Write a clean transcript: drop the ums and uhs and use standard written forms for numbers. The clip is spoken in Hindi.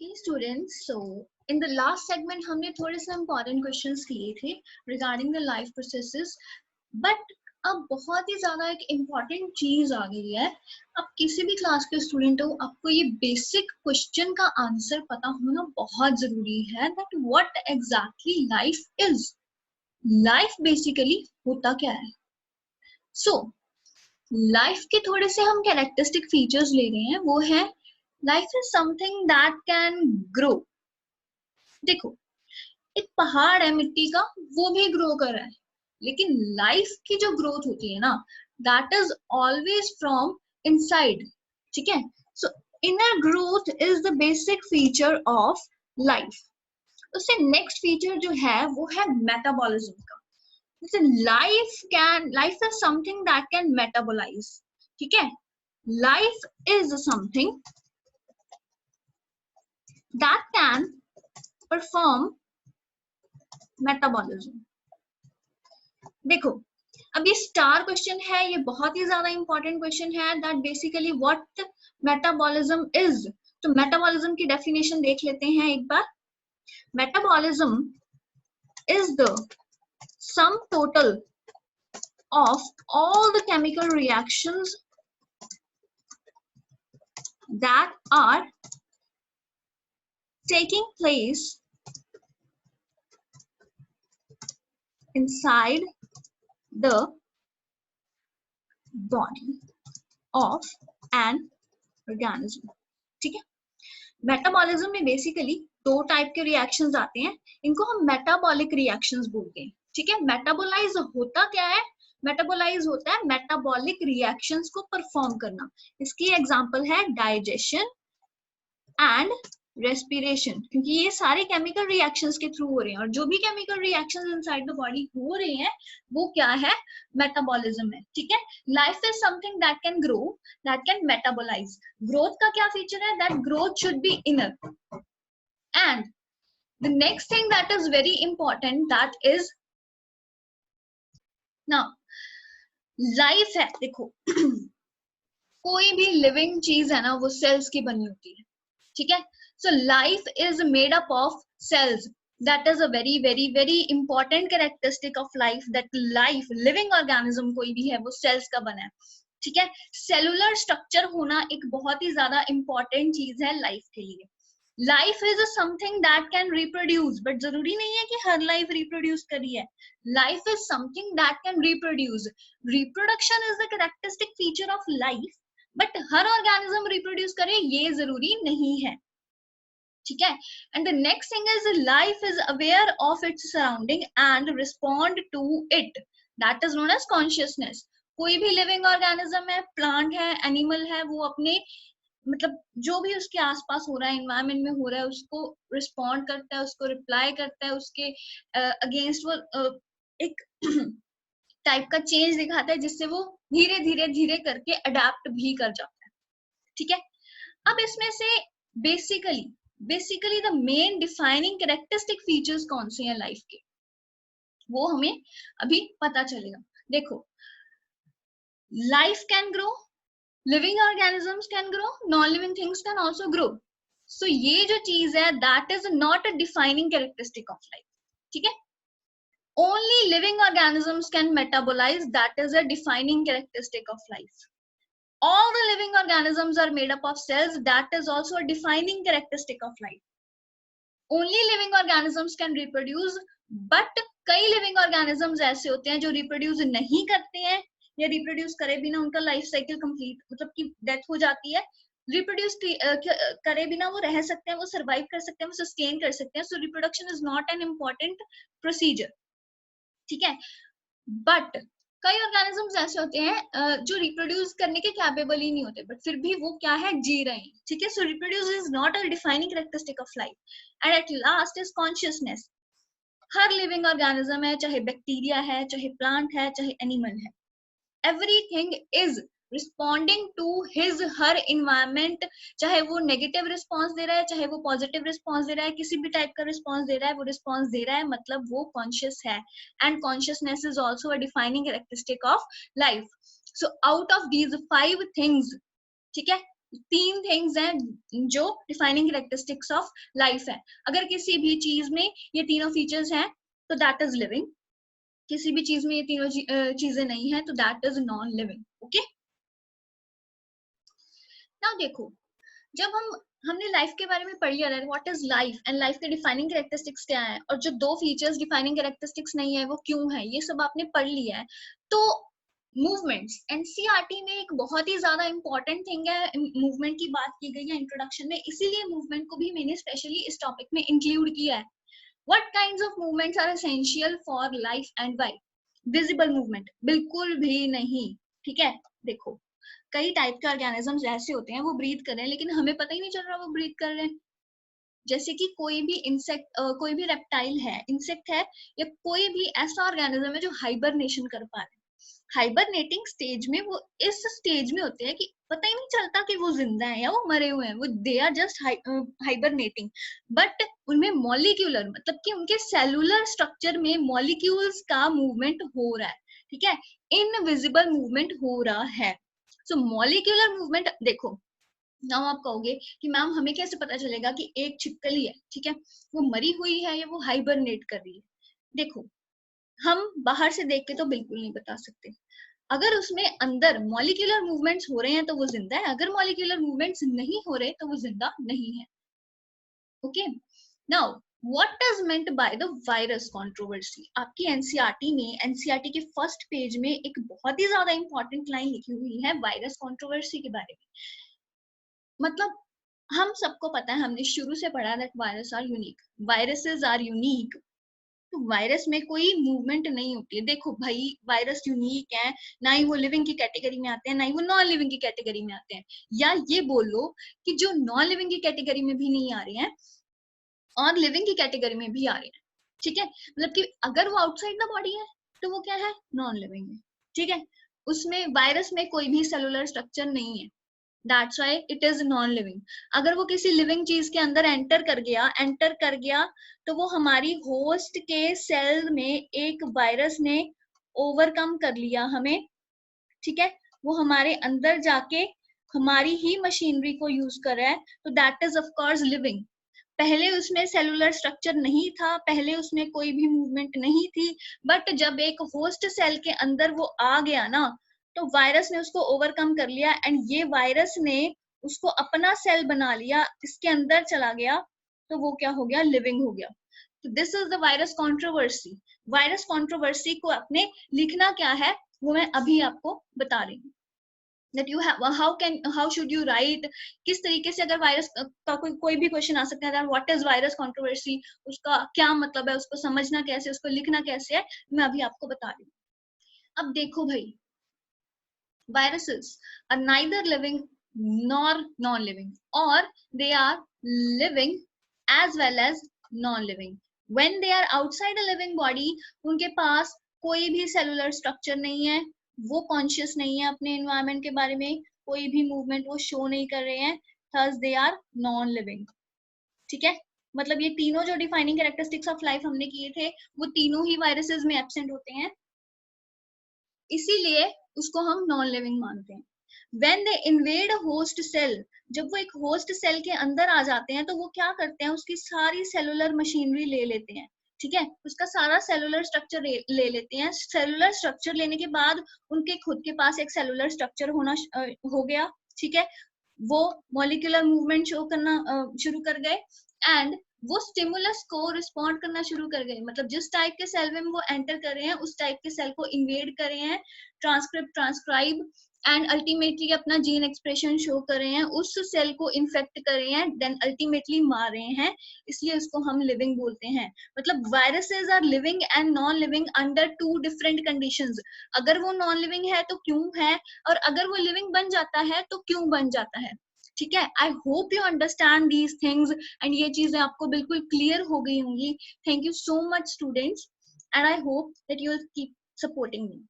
Okay students, so in the last segment हमने थोड़े से important questions किए थे regarding the life processes, but अब बहुत ही ज़्यादा एक important चीज़ आ गई है। अब किसी भी क्लास के स्टूडेंट हो, आपको ये बेसिक क्वेश्चन का आंसर पता होना बहुत ज़रूरी है that what exactly life is. Life basically होता क्या है? So लाइफ के थोड़े से हम कैरेक्टरिस्टिक फीचर्स ले रहे हैं, वो है life is something that can grow. देखो, एक पहाड़ है मिट्टी का, वो भी ग्रो कर रहा है, लेकिन लाइफ की जो ग्रोथ होती है ना, that is always from inside. ठीक है, so inner growth is the basic feature of life. उससे नेक्स्ट फीचर जो है वो है मेटाबॉलिज्म का। Life is something that can metabolize. ठीक है, life is something that can perform metabolism. देखो, अब ये स्टार क्वेश्चन है, ये बहुत ही ज्यादा इंपॉर्टेंट क्वेश्चन है that basically what metabolism is. तो मेटाबॉलिज्म की डेफिनेशन देख लेते हैं एक बार। Metabolism is the sum total of all the chemical reactions that are taking place inside the body of an organism. ठीक है, मेटाबॉलिज्म में बेसिकली दो टाइप के रिएक्शंस आते हैं, इनको हम मेटाबॉलिक रिएक्शंस बोलते हैं। ठीक है, मेटाबोलाइज होता क्या है? मेटाबोलाइज होता है मेटाबॉलिक रिएक्शंस को परफॉर्म करना। इसकी एग्जांपल है डाइजेशन एंड रेस्पिरेशन, क्योंकि ये सारे केमिकल रिएक्शंस के थ्रू हो रहे हैं, और जो भी chemical reactions inside the body हो रहे हैं वो क्या है? मेटाबॉलिज्म है। ठीक है, life is something that can grow, that can metabolize. Growth का क्या फीचर है? That growth should be inner. And the next thing that is very important, that is now life है। देखो कोई भी लिविंग चीज है ना, वो सेल्स की बनी होती है। ठीक है, so life is made up of cells. That is a very very very important characteristic of life, that life living organism कोई भी है वो cells का बना है। ठीक है, सेलुलर स्ट्रक्चर होना एक बहुत ही ज्यादा इंपॉर्टेंट चीज है लाइफ के लिए। Life is something that can reproduce, but जरूरी नहीं है कि हर लाइफ रिप्रोड्यूस करी है। Life is something that can reproduce. Reproduction is the characteristic feature of life, but हर ऑर्गेनिज्म रिप्रोड्यूस करे ये जरूरी नहीं है। ठीक है, and the next thing is life is aware of its surrounding and respond to it, that is known as consciousness. कोई भी लिविंग ऑर्गेनिज्म है, प्लांट है, एनिमल है, वो अपने मतलब जो भी उसके आसपास हो रहा है, एनवायरमेंट में हो रहा है, उसको रिस्पॉन्ड करता है, उसको रिप्लाई करता है, उसके अगेंस्ट वो एक टाइप का चेंज दिखाता है, जिससे वो धीरे धीरे धीरे करके अडेप्ट भी कर जाता है। ठीक है, अब इसमें से basically the main defining characteristic features कौन से हैं लाइफ के, वो हमें अभी पता चलेगा। देखो, life can grow, living organisms can grow, non living things can also grow. So ये जो चीज है that is not a defining characteristic of life. ठीक है, only living organisms can metabolize, that is a defining characteristic of life. All the living organisms are made up of cells, that is also a defining characteristic of life. Only living organisms can reproduce, but कई living organisms ऐसे होते हैं जो reproduce नहीं करते हैं, या reproduce करे बिना उनका life cycle complete मतलब कि death हो जाती है। reproduce करे बिना वो रह सकते हैं, वो survive कर सकते हैं, वो sustain कर सकते हैं। So reproduction is not an important procedure. ठीक है, बट कई ऑर्गेनिजम्स ऐसे होते हैं जो रिप्रोड्यूस करने के कैपेबल ही नहीं होते, बट फिर भी वो क्या है? जी रहे हैं। ठीक है, so reproduce is not a defining characteristic of life. And at last is consciousness. हर लिविंग ऑर्गेनिज्म है, चाहे बैक्टीरिया है, चाहे प्लांट है, चाहे एनिमल है, everything is responding to his her environment. चाहे वो नेगेटिव रिस्पॉन्स दे रहा है, चाहे वो पॉजिटिव रिस्पॉन्स दे रहा है, किसी भी टाइप का रिस्पॉन्स दे रहा है, वो रिस्पॉन्स दे रहा है, मतलब वो कॉन्शियस है। And consciousness is also a defining characteristic of life. So out of these 5 things, ठीक है, तीन थिंग्स हैं जो डिफाइनिंग कैरेक्टरिस्टिक्स ऑफ लाइफ है। अगर किसी भी चीज में ये तीनों फीचर्स हैं तो दैट इज लिविंग, किसी भी चीज में ये तीनों चीजें नहीं है तो that is non living. Okay, now देखो, जब हमने लाइफ के बारे में पढ़ लिया है what is life and life के डिफाइनिंग कैरेक्टरिस्टिक्स क्या है, और जो दो फीचर्स डिफाइनिंग कैरेक्टरिस्टिक्स नहीं है वो क्यों है, ये सब आपने पढ़ लिया है। तो मूवमेंट्स, एनसीईआरटी में एक बहुत ही ज्यादा इंपॉर्टेंट थिंग है, मूवमेंट की बात की गई है इंट्रोडक्शन में, इसीलिए मूवमेंट को भी मैंने स्पेशली इस टॉपिक में इंक्लूड किया है। What kinds of movements are essential for life and why? Visible movement बिल्कुल भी नहीं। ठीक है, देखो कई टाइप के ऑर्गेनिजम्स ऐसे होते हैं वो ब्रीथ कर रहे हैं लेकिन हमें पता ही नहीं चल रहा वो ब्रीथ कर रहे हैं। जैसे कि कोई भी इंसेक्ट, कोई भी रेप्टाइल है, इंसेक्ट है, या कोई भी ऐसा ऑर्गेनिज्म है जो हाइबरनेशन कर पा रहे हैं। हाइबरनेटिंग स्टेज में वो इस स्टेज में होते हैं कि पता ही नहीं चलता कि वो जिंदा है या वो मरे हुए हैं, वो they are just hibernating. But उनमें मॉलिक्यूलर, मतलब कि उनके सेलुलर स्ट्रक्चर में मॉलिक्यूल्स का मूवमेंट हो रहा है। ठीक है, इनविजिबल मूवमेंट हो रहा है। सो मॉलिक्यूलर मूवमेंट देखो, नाउ आप कहोगे कि मैम हमें कैसे पता चलेगा कि एक छिपकली है, ठीक है, वो मरी हुई है या वो हाइबरनेट कर रही है? देखो, हम बाहर से देख के तो बिल्कुल नहीं बता सकते। अगर उसमें अंदर मॉलिक्यूलर मूवमेंट्स हो रहे हैं तो वो जिंदा है, अगर मॉलिक्यूलर मूवमेंट्स नहीं हो रहे तो वो जिंदा नहीं है। Okay, now what is meant by the virus controversy? आपकी एनसीईआरटी में, एनसीईआरटी के फर्स्ट पेज में एक बहुत ही ज्यादा इंपॉर्टेंट लाइन लिखी हुई है वायरस कंट्रोवर्सी के बारे में। मतलब हम सबको पता है, हमने शुरू से पढ़ा that virus are unique, viruses are unique. तो वायरस में कोई मूवमेंट नहीं होती है। देखो भाई, वायरस यूनिक है, ना ही वो लिविंग की कैटेगरी में आते हैं ना ही वो नॉन लिविंग की कैटेगरी में आते हैं, या ये बोलो कि जो नॉन लिविंग की कैटेगरी में भी नहीं आ रहे हैं और लिविंग की कैटेगरी में भी आ रहे हैं। ठीक है, मतलब कि अगर वो आउटसाइड द बॉडी है तो वो क्या है, नॉन लिविंग है। ठीक है, उसमें वायरस में कोई भी सेलुलर स्ट्रक्चर नहीं है, that's why it is non living. अगर वो किसी लिविंग चीज के अंदर एंटर कर गया तो वो हमारी होस्ट के सेल में एक वायरस ने ओवरकम कर लिया हमें। ठीक है, वो हमारे अंदर जाके हमारी ही मशीनरी को यूज कर रहा है, तो that is of course living. पहले उसमें सेलुलर स्ट्रक्चर नहीं था, पहले उसमें कोई भी मूवमेंट नहीं थी, बट जब एक होस्ट सेल के अंदर वो आ गया ना, तो वायरस ने उसको ओवरकम कर लिया एंड ये वायरस ने उसको अपना सेल बना लिया, इसके अंदर चला गया, तो वो क्या हो गया, लिविंग हो गया। तो this is the virus controversy. Virus controversy को अपने लिखना क्या है वो मैं अभी आपको बता रही हूँ। that you have how should you write, किस तरीके से अगर वायरस का कोई भी क्वेश्चन आ सकता है, व्हाट इज वायरस कंट्रोवर्सी, उसका क्या मतलब है, उसको समझना कैसे, उसको लिखना कैसे है, मैं अभी आपको बता रही हूँ। अब देखो भाई, viruses are neither living nor non-living, or they are living as well as non-living. When they are outside a living body, उनके पास कोई भी सेलुलर स्ट्रक्चर नहीं है, वो कॉन्शियस नहीं है अपने एनवायरमेंट के बारे में, कोई भी मूवमेंट वो शो नहीं कर रहे हैं, thus they are non-living. ठीक है, मतलब ये तीनों जो डिफाइनिंग कैरेक्टरिस्टिक्स ऑफ लाइफ हमने किए थे वो तीनों ही वायरसेस में एब्सेंट होते हैं, इसीलिए उसको हम नॉन लिविंग मानते हैं। When they invade a host cell, जब वो एक होस्ट सेल के अंदर आ जाते हैं तो वो क्या करते हैं, उसकी सारी सेलुलर मशीनरी ले लेते हैं। ठीक है, उसका सारा सेलुलर स्ट्रक्चर ले लेते हैं। सेलुलर स्ट्रक्चर लेने के बाद उनके खुद के पास एक सेलुलर स्ट्रक्चर होना हो गया। ठीक है, वो मॉलिक्यूलर मूवमेंट शो करना शुरू कर गए एंड वो स्टिमुलस को रिस्पॉन्ड करना शुरू कर गए, मतलब जिस टाइप के सेल में वो एंटर कर रहे हैं उस टाइप के सेल को इन्वेड कर रहे हैं, ट्रांसक्राइब एंड अल्टीमेटली अपना जीन एक्सप्रेशन शो कर रहे हैं, उस सेल को इन्फेक्ट कर रहे हैं, देन अल्टीमेटली मार रहे हैं, इसलिए उसको हम लिविंग बोलते हैं। मतलब viruses are living and non living under two different conditions. अगर वो नॉन लिविंग है तो क्यों है, और अगर वो लिविंग बन जाता है तो क्यों बन जाता है। ठीक है, I hope you understand these things and ये चीजें आपको बिल्कुल क्लियर हो गई होंगी। Thank you so much students and I hope that you will keep supporting me.